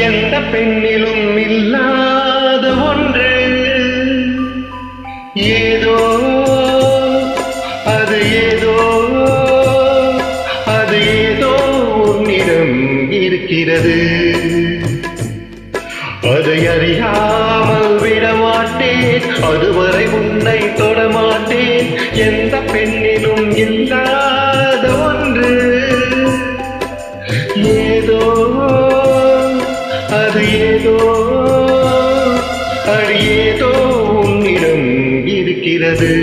எந்த பெண்ணிலும் இல்லாத ஒன்று ஏதோ அது ஏதோ அது ஏதோ உன்னிடம் இருக்கிறது. அதை அறியாமல் விடமாட்டேன், அதுவரை உன்னை தொடமாட்டேன். எந்த பெண்ணிலும் இல்லாத ஒன்று ஏதோ அது ஏதோ அது ஏதோ உன்னிடம் இருக்கிறது.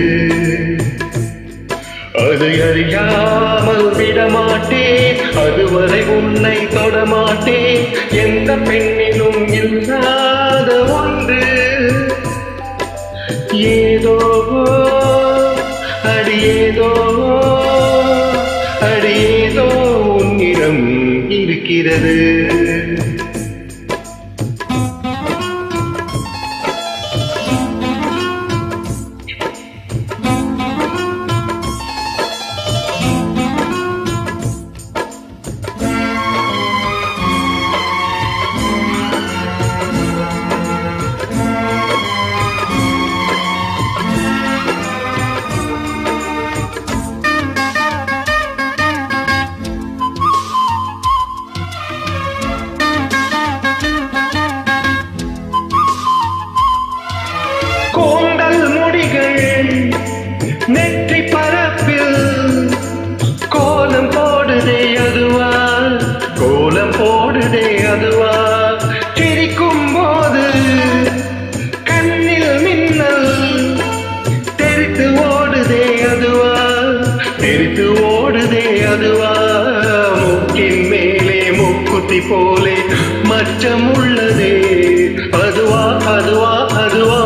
அதை அறியாமல் விடமாட்டேன், அதுவரை உன்னை தொடமாட்டேன். எந்த பெண்ணிலும் இல்லாத ஒன்று ஏதோ அது ஏதோ அது ஏதோ உன்னிடம் இருக்கிறது. கோண்டல் முடிகள் நெற்றி பரப்பில் கோலம் போடுதே அதுவா, கோலம் போடுதே அதுவா. சிரிக்கும் போது கண்ணில் மின்னல் தெரித்து ஓடுதே அதுவா, தெரித்து ஓடுதே அதுவா. மூக்கின் மேலே மூக்குத்தி போலே மச்சம் உள்ளதே அதுவா அதுவா அதுவா.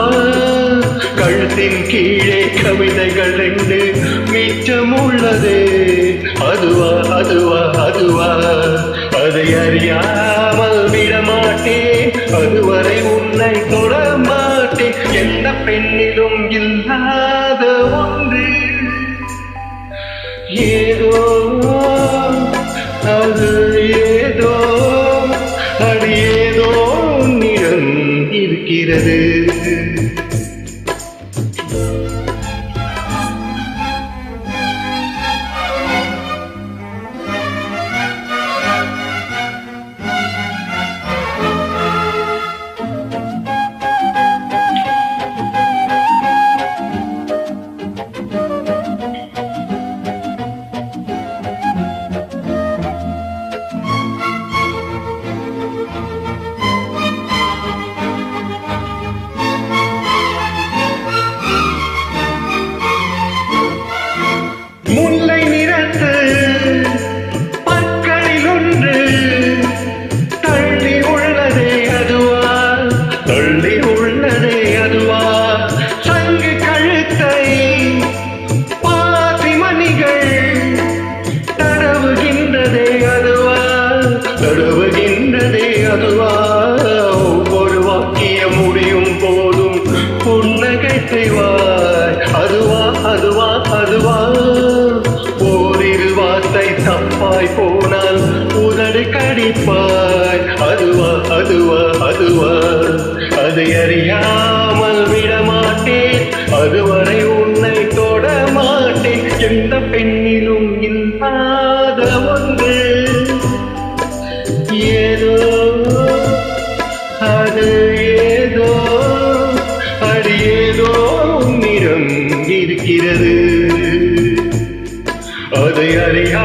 கழுத்தின் கீழே கவிதைகள் ரெண்டு மிச்சம் உள்ளதே அதுவா அதுவா அதுவா. அதை அறியாமல் விடமாட்டேன், அதுவரை உன்னை தொடமாட்டேன். எந்த பெண்ணிலும் இல்லாத ஒன்று ஏதோ அது ஏதோ அது ஏதோ உன்னிடம் இருக்கிறது. முல்லை நிறத்து பற்களில் ஒன்று தள்ளி உள்ளதே அதுவா, தள்ளி உள்ளதே அதுவா. சங்கு கழுத்தை பாசி மணிகள் தடவுகின்றதே அதுவா, தடவுகின்றதே அதுவா. ஒவ்வொரு வாக்கியம் முடியும் போதும் புன்னகை செய்வாய் அதுவா அதுவா அதுவா. ஓரிரு வார்த்தை தப்பாய் போனால் உதடு கடிப்பாய் அதுவா அதுவா அதுவா. அதை அறியாமல் விடமாட்டேன், அதுவரை உன்னை தொடமாட்டேன். எந்த பெண்ணிலும் இல்லாத ஒன்று ஏதோ அது ஏதோ அது ஏதோ உன்னிடம் இருக்கிறது. அதை அறியா